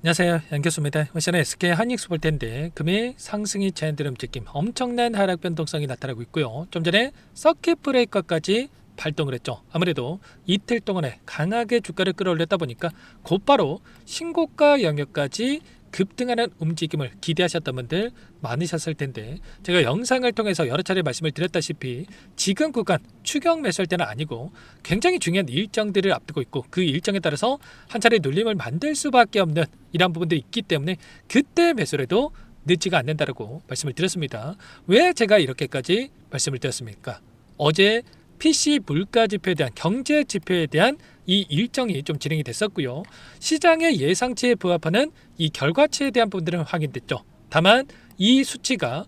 안녕하세요, 양 교수입니다. 이번 시간에 SK 하이닉스 볼 텐데 금일 상승이 제한되는 움직임, 엄청난 하락 변동성이 나타나고 있고요. 좀 전에 서킷 브레이커까지 발동을 했죠. 아무래도 이틀 동안에 강하게 주가를 끌어올렸다 보니까 곧바로 신고가 영역까지 급등하는 움직임을 기대하셨던 분들 많으셨을 텐데, 제가 영상을 통해서 여러 차례 말씀을 드렸다시피 지금 구간 추격 매수할 때는 아니고 굉장히 중요한 일정들을 앞두고 있고, 그 일정에 따라서 한 차례 눌림을 만들 수밖에 없는 이러한 부분들이 있기 때문에 그때 매수를 해도 늦지가 않는다라고 말씀을 드렸습니다. 왜 제가 이렇게까지 말씀을 드렸습니까? 어제 PC 물가 지표에 대한, 경제 지표에 대한 이 일정이 좀 진행이 됐었고요. 시장의 예상치에 부합하는 이 결과치에 대한 부분들은 확인됐죠. 다만 이 수치가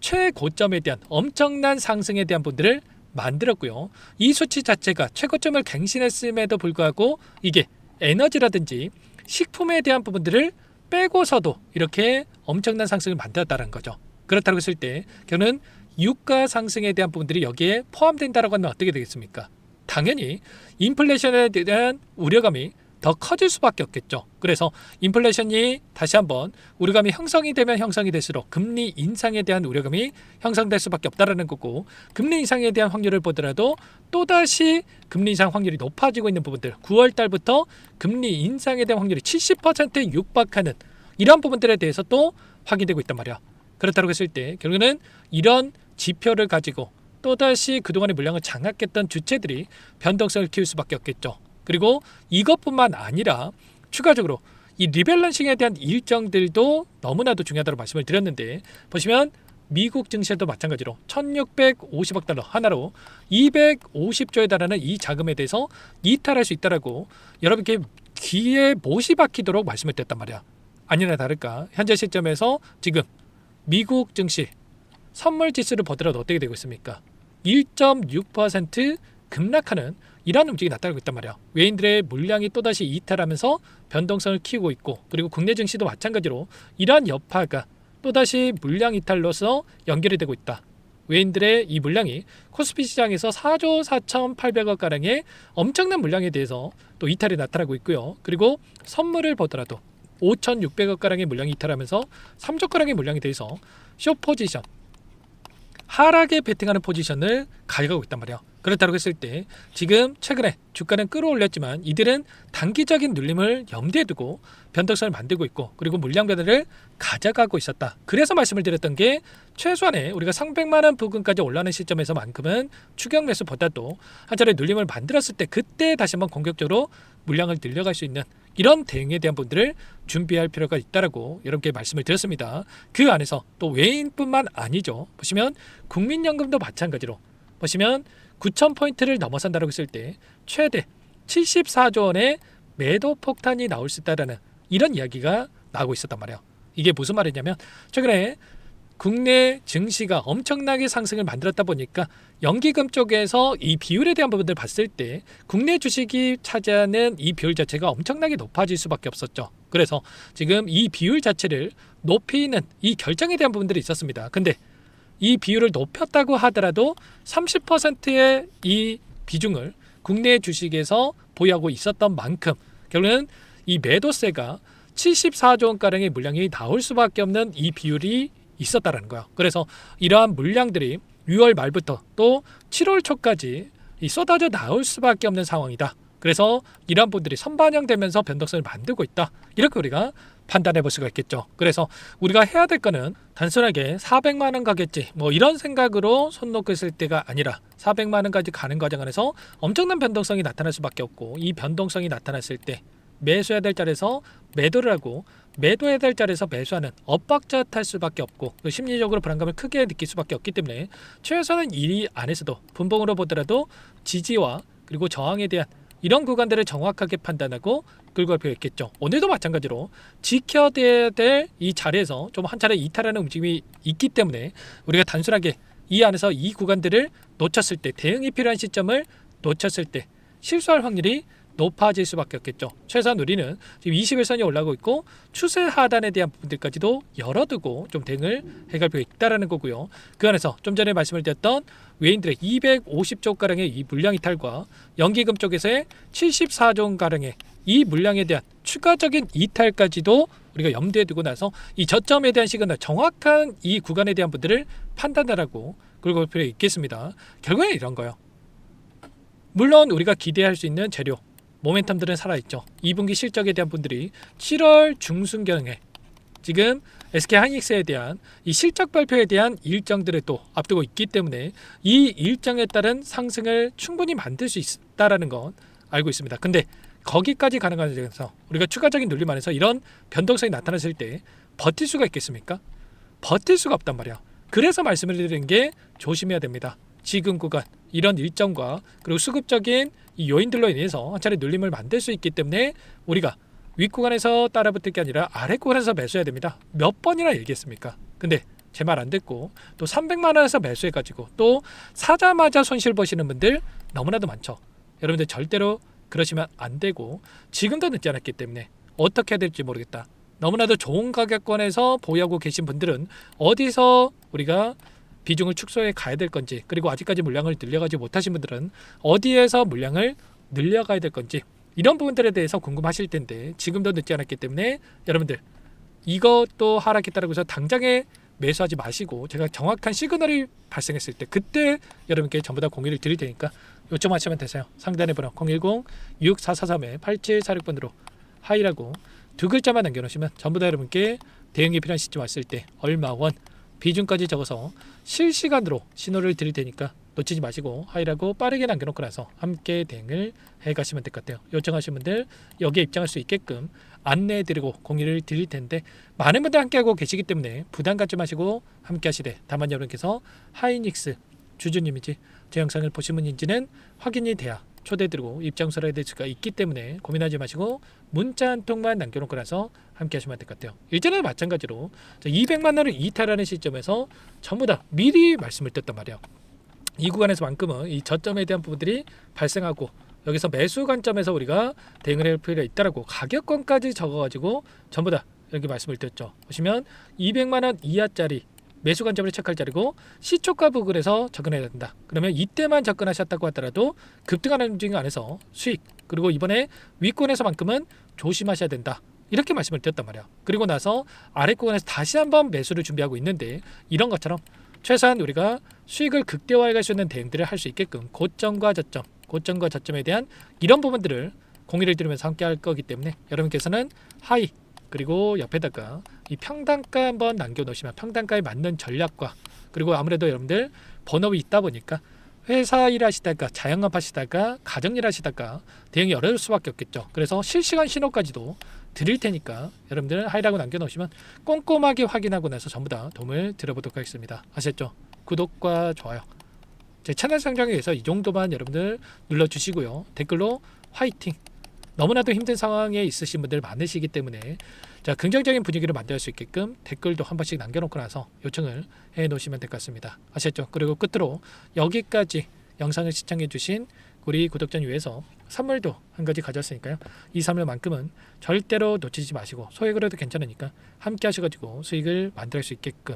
최고점에 대한 엄청난 상승에 대한 부분들을 만들었고요. 이 수치 자체가 최고점을 갱신했음에도 불구하고 이게 에너지라든지 식품에 대한 부분들을 빼고서도 이렇게 엄청난 상승을 만들었다는 거죠. 그렇다고 했을 때 결국은 유가 상승에 대한 부분들이 여기에 포함된다라고 하면 어떻게 되겠습니까? 당연히 인플레이션에 대한 우려감이 더 커질 수밖에 없겠죠. 그래서 인플레이션이 다시 한번 우려감이 형성이 되면 형성이 될수록 금리 인상에 대한 우려감이 형성될 수밖에 없다라는 거고, 금리 인상에 대한 확률을 보더라도 또다시 금리 인상 확률이 높아지고 있는 부분들, 9월 달부터 금리 인상에 대한 확률이 70%에 육박하는 이러한 부분들에 대해서 또 확인되고 있단 말이야. 그렇다고 했을 때 결국에는 이런 지표를 가지고 또다시 그동안의 물량을 장악했던 주체들이 변동성을 키울 수밖에 없겠죠. 그리고 이것뿐만 아니라 추가적으로 이 리밸런싱에 대한 일정들도 너무나도 중요하다고 말씀을 드렸는데, 보시면 미국 증시도 마찬가지로 1650억 달러 하나로 250조에 달하는 이 자금에 대해서 이탈할 수 있다라고 여러분께 귀에 못이 박히도록 말씀을 드렸단 말이야. 아니나 다를까 현재 시점에서 지금 미국 증시 선물 지수를 보더라도 어떻게 되고 있습니까? 1.6% 급락하는 이러한 움직임이 나타나고 있단 말이야. 외인들의 물량이 또다시 이탈하면서 변동성을 키우고 있고, 그리고 국내 증시도 마찬가지로 이러한 여파가 또다시 물량 이탈로서 연결이 되고 있다. 외인들의 이 물량이 코스피 시장에서 4조 4,800억 가량의 엄청난 물량에 대해서 또 이탈이 나타나고 있고요. 그리고 선물을 보더라도 5,600억 가량의 물량이 이탈하면서 3조 가량의 물량에 대해서 숏 포지션, 하락에 베팅하는 포지션을 가져가고 있단 말이에요. 그렇다고 했을 때 지금 최근에 주가는 끌어올렸지만 이들은 단기적인 눌림을 염두에 두고 변동성을 만들고 있고, 그리고 물량 변화를 가져가고 있었다. 그래서 말씀을 드렸던 게 최소한의 우리가 300만 원 부근까지 올라가는 시점에서만큼은 추격 매수보다도 한 차례 눌림을 만들었을 때 그때 다시 한번 공격적으로 물량을 늘려갈 수 있는 이런 대응에 대한 분들을 준비할 필요가 있다라고 여러분께 말씀을 드렸습니다. 그 안에서 또 외인뿐만 아니죠. 보시면 국민연금도 마찬가지로 보시면 9,000포인트를 넘어선다고 했을 때 최대 74조 원의 매도 폭탄이 나올 수 있다라는 이런 이야기가 나오고 있었단 말이에요. 이게 무슨 말이냐면 최근에 국내 증시가 엄청나게 상승을 만들었다 보니까 연기금 쪽에서 이 비율에 대한 부분들을 봤을 때 국내 주식이 차지하는 이 비율 자체가 엄청나게 높아질 수밖에 없었죠. 그래서 지금 이 비율 자체를 높이는 이 결정에 대한 부분들이 있었습니다. 근데 이 비율을 높였다고 하더라도 30%의 이 비중을 국내 주식에서 보유하고 있었던 만큼 결국은 이 매도세가 74조 원가량의 물량이 나올 수밖에 없는 이 비율이 있었다라는 거야. 그래서 이러한 물량들이 6월 말부터 또 7월 초까지 쏟아져 나올 수밖에 없는 상황이다. 그래서 이러한 분들이 선반영되면서 변동성을 만들고 있다. 이렇게 우리가 판단해 볼 수가 있겠죠. 그래서 우리가 해야 될 거는 단순하게 400만 원 가겠지 뭐 이런 생각으로 손 놓고 있을 때가 아니라 400만 원까지 가는 과정 안에서 엄청난 변동성이 나타날 수밖에 없고, 이 변동성이 나타났을 때 매수해야 될 자리에서 매도를 하고 매도해야 될 자리에서 매수하는 엇박자 탈 수밖에 없고, 심리적으로 불안감을 크게 느낄 수밖에 없기 때문에 최소한 이 안에서도 분봉으로 보더라도 지지와 그리고 저항에 대한 이런 구간들을 정확하게 판단하고 끌고 갈 필요가 있겠죠. 오늘도 마찬가지로 지켜야 될 이 자리에서 좀 한 차례 이탈하는 움직임이 있기 때문에 우리가 단순하게 이 안에서 이 구간들을 놓쳤을 때, 대응이 필요한 시점을 놓쳤을 때 실수할 확률이 높아질 수밖에 없겠죠. 최소한 우리는 지금 21선이 올라오고 있고 추세 하단에 대한 부분들까지도 열어두고 좀 대응을 해갈 필요가 있다는 거고요. 그 안에서 좀 전에 말씀을 드렸던 외인들의 250조 가량의 이 물량 이탈과 연기금 쪽에서의 74조 가량의 이 물량에 대한 추가적인 이탈까지도 우리가 염두에 두고 나서 이 저점에 대한 시그널, 정확한 이 구간에 대한 부분들을 판단하라고 그리고 볼 필요가 있겠습니다. 결국엔 이런 거예요. 물론 우리가 기대할 수 있는 재료, 모멘텀들은 살아있죠. 2분기 실적에 대한 분들이 7월 중순경에 지금 SK하이닉스에 대한 이 실적 발표에 대한 일정들을 또 앞두고 있기 때문에 이 일정에 따른 상승을 충분히 만들 수 있다라는 건 알고 있습니다. 근데 거기까지 가는 과정에서 우리가 추가적인 눌림 안에서 이런 변동성이 나타났을 때 버틸 수가 있겠습니까? 버틸 수가 없단 말이야. 그래서 말씀을 드리는 게 조심해야 됩니다. 지금 구간 이런 일정과 그리고 수급적인 이 요인들로 인해서 한 차례 눌림을 만들 수 있기 때문에 우리가 윗구간에서 따라붙을 게 아니라 아랫구간에서 매수해야 됩니다. 몇 번이나 얘기했습니까? 근데 제 말 안 듣고 또 300만 원에서 매수해가지고 또 사자마자 손실 보시는 분들 너무나도 많죠. 여러분들 절대로 그러시면 안 되고 지금도 늦지 않았기 때문에 어떻게 해야 될지 모르겠다. 너무나도 좋은 가격권에서 보유하고 계신 분들은 어디서 우리가 비중을 축소해 가야 될 건지, 그리고 아직까지 물량을 늘려가지 못하신 분들은 어디에서 물량을 늘려가야 될 건지, 이런 부분들에 대해서 궁금하실 텐데 지금도 늦지 않았기 때문에 여러분들 이것도 하락했다고 해서 당장에 매수하지 마시고 제가 정확한 시그널이 발생했을 때 그때 여러분께 전부 다 공유를 드릴 테니까 요청하시면 되세요. 상단의 번호 010-6443-8746번으로 하이라고 두 글자만 남겨놓으시면 전부 다 여러분께 대응이 필요한 시점 왔을 때 얼마 원 비중까지 적어서 실시간으로 신호를 드릴 테니까 놓치지 마시고 하이라고 빠르게 남겨놓고 나서 함께 대응을 해가시면 될 것 같아요. 요청하신 분들 여기에 입장할 수 있게끔 안내해드리고 공유를 드릴 텐데 많은 분들 함께하고 계시기 때문에 부담 갖지 마시고 함께 하시되, 다만 여러분께서 하이닉스 주주님인지 제 영상을 보신 분인지는 확인이 돼야 초대드리고 입장서를 해드릴 수가 있기 때문에 고민하지 마시고 문자 한 통만 남겨놓고 나서 함께 하시면 될 것 같아요. 일전에도 마찬가지로 200만 원을 이탈하는 시점에서 전부 다 미리 말씀을 드렸단 말이에요. 이 구간에서만큼은 이 저점에 대한 부분들이 발생하고 여기서 매수 관점에서 우리가 대응을 할 필요가 있다라고 가격권까지 적어가지고 전부 다 이렇게 말씀을 드렸죠. 보시면 200만 원 이하짜리 매수 관점을 체크할 자리고 시초가 부근에서 접근해야 된다. 그러면 이때만 접근하셨다고 하더라도 급등하는 움직임 안에서 수익, 그리고 이번에 윗권에서만큼은 조심하셔야 된다. 이렇게 말씀을 드렸단 말이야. 그리고 나서 아랫구간에서 다시 한번 매수를 준비하고 있는데 이런 것처럼 최소한 우리가 수익을 극대화해 갈 수 있는 대응들을 할 수 있게끔 고점과 저점에 대한 이런 부분들을 공유를 드리면서 함께 할 거기 때문에 여러분께서는 하이 그리고 옆에다가 이 평단가 한번 남겨놓으시면 평단가에 맞는 전략과, 그리고 아무래도 여러분들 본업이 있다 보니까 회사 일하시다가 자영업 하시다가 가정 일하시다가 대응이 어려울 수밖에 없겠죠. 그래서 실시간 신호까지도 드릴 테니까 여러분들 하이라고 남겨놓으시면 꼼꼼하게 확인하고 나서 전부 다 도움을 드려보도록 하겠습니다. 아셨죠? 구독과 좋아요, 제 채널 성장에 의해서 이 정도만 여러분들 눌러주시고요. 댓글로 화이팅! 너무나도 힘든 상황에 있으신 분들 많으시기 때문에 자, 긍정적인 분위기를 만들 수 있게끔 댓글도 한 번씩 남겨놓고 나서 요청을 해놓으시면 될 것 같습니다. 아셨죠? 그리고 끝으로 여기까지 영상을 시청해주신 우리 구독자님 위해서 선물도 한 가지 가져왔으니까요. 이 선물만큼은 절대로 놓치지 마시고 소액으로도 괜찮으니까 함께 하셔가지고 수익을 만들 수 있게끔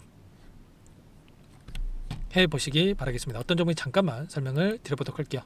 해보시기 바라겠습니다. 어떤 종목인지 잠깐만 설명을 드려보도록 할게요.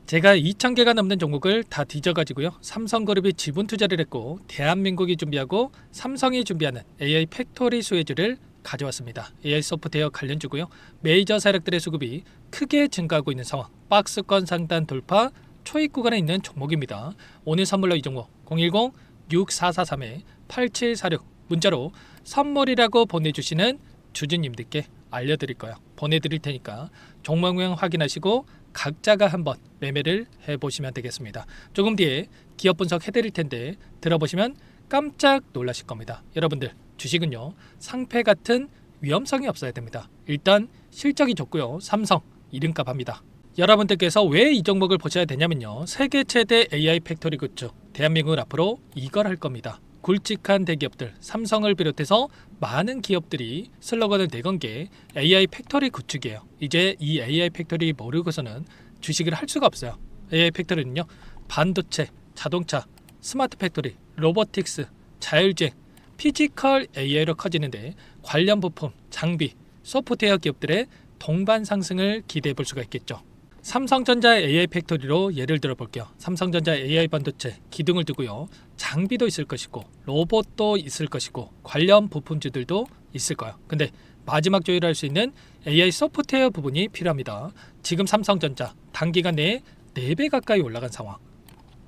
제가 2,000개가 넘는 종목을 다 뒤져가지고요. 삼성그룹이 지분 투자를 했고 대한민국이 준비하고 삼성이 준비하는 AI 팩토리 수혜주를 가져왔습니다. AI 소프트웨어 관련주고요. 메이저 세력들의 수급이 크게 증가하고 있는 상황, 박스권 상단 돌파 초입 구간에 있는 종목입니다. 오늘 선물로 이 종목 010-6443-8746 문자로 선물이라고 보내주시는 주주님들께 알려드릴 거예요. 보내드릴 테니까 종목명 확인하시고 각자가 한번 매매를 해보시면 되겠습니다. 조금 뒤에 기업 분석 해드릴 텐데 들어보시면 깜짝 놀라실 겁니다. 여러분들 주식은요 상패 같은 위험성이 없어야 됩니다. 일단 실적이 좋고요. 삼성 이름값 합니다. 여러분들께서 왜 이 종목을 보셔야 되냐면요, 세계 최대 AI 팩토리 굿즈 대한민국은 앞으로 이걸 할 겁니다. 굵직한 대기업들 삼성을 비롯해서 많은 기업들이 슬로건을 내건 게 AI 팩토리 구축이에요. 이제 이 AI 팩토리 모르고서는 주식을 할 수가 없어요. AI 팩토리는요 반도체, 자동차, 스마트 팩토리, 로보틱스, 자율주행, 피지컬 AI로 커지는데 관련 부품, 장비, 소프트웨어 기업들의 동반 상승을 기대해 볼 수가 있겠죠. 삼성전자 AI 팩토리로 예를 들어 볼게요. 삼성전자 AI 반도체 기둥을 두고요. 장비도 있을 것이고 로봇도 있을 것이고 관련 부품주들도 있을 거예요. 근데 마지막 조율할 수 있는 AI 소프트웨어 부분이 필요합니다. 지금 삼성전자 단기간 내에 4배 가까이 올라간 상황.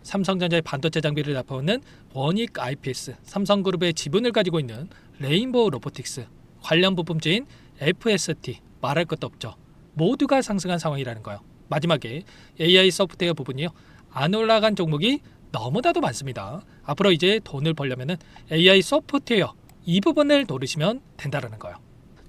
삼성전자의 반도체 장비를 납품하는 원익 IPS, 삼성그룹의 지분을 가지고 있는 레인보우 로보틱스, 관련 부품주인 FST 말할 것도 없죠. 모두가 상승한 상황이라는 거예요. 마지막에 AI 소프트웨어 부분이요. 안 올라간 종목이 너무나도 많습니다. 앞으로 이제 돈을 벌려면 AI 소프트웨어 이 부분을 노리시면 된다는 거예요.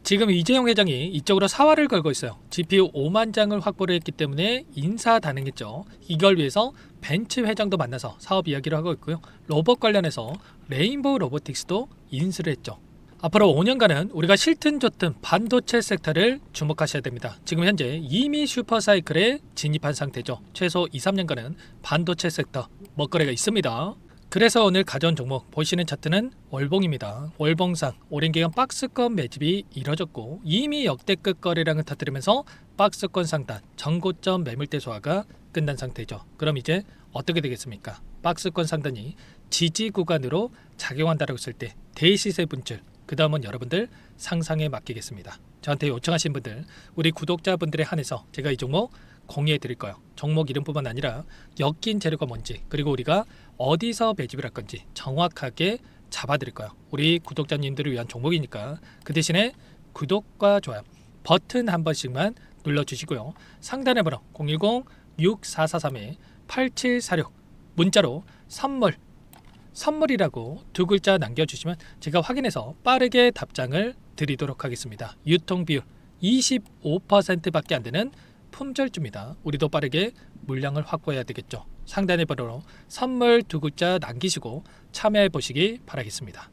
지금 이재용 회장이 이쪽으로 사활을 걸고 있어요. GPU 5만 장을 확보를 했기 때문에 인사단행했죠. 이걸 위해서 벤츠 회장도 만나서 사업 이야기를 하고 있고요. 로봇 관련해서 레인보우 로보틱스도 인수를 했죠. 앞으로 5년간은 우리가 싫든 좋든 반도체 섹터를 주목하셔야 됩니다. 지금 현재 이미 슈퍼사이클에 진입한 상태죠. 최소 2, 3년간은 반도체 섹터 먹거리가 있습니다. 그래서 오늘 가져온 종목 보시는 차트는 월봉입니다. 월봉상 오랜 기간 박스권 매집이 이뤄졌고 이미 역대급 거래량을 터뜨리면서 박스권 상단 전고점 매물대 소화가 끝난 상태죠. 그럼 이제 어떻게 되겠습니까? 박스권 상단이 지지 구간으로 작용한다고 했을 때 대시세 분출 그 다음은 여러분들 상상에 맡기겠습니다. 저한테 요청하신 분들 우리 구독자분들에 한해서 제가 이 종목 공유해 드릴 거예요. 종목 이름뿐만 아니라 엮인 재료가 뭔지 그리고 우리가 어디서 매집을 할 건지 정확하게 잡아 드릴 거예요. 우리 구독자님들을 위한 종목이니까 그 대신에 구독과 좋아요 버튼 한 번씩만 눌러주시고요. 상단의 번호 010-6443-8746 문자로 선물이라고 2글자 남겨주시면 제가 확인해서 빠르게 답장을 드리도록 하겠습니다. 유통비율 25%밖에 안 되는 품절주입니다. 우리도 빠르게 물량을 확보해야 되겠죠. 상단의 번호로 선물 2글자 남기시고 참여해 보시기 바라겠습니다.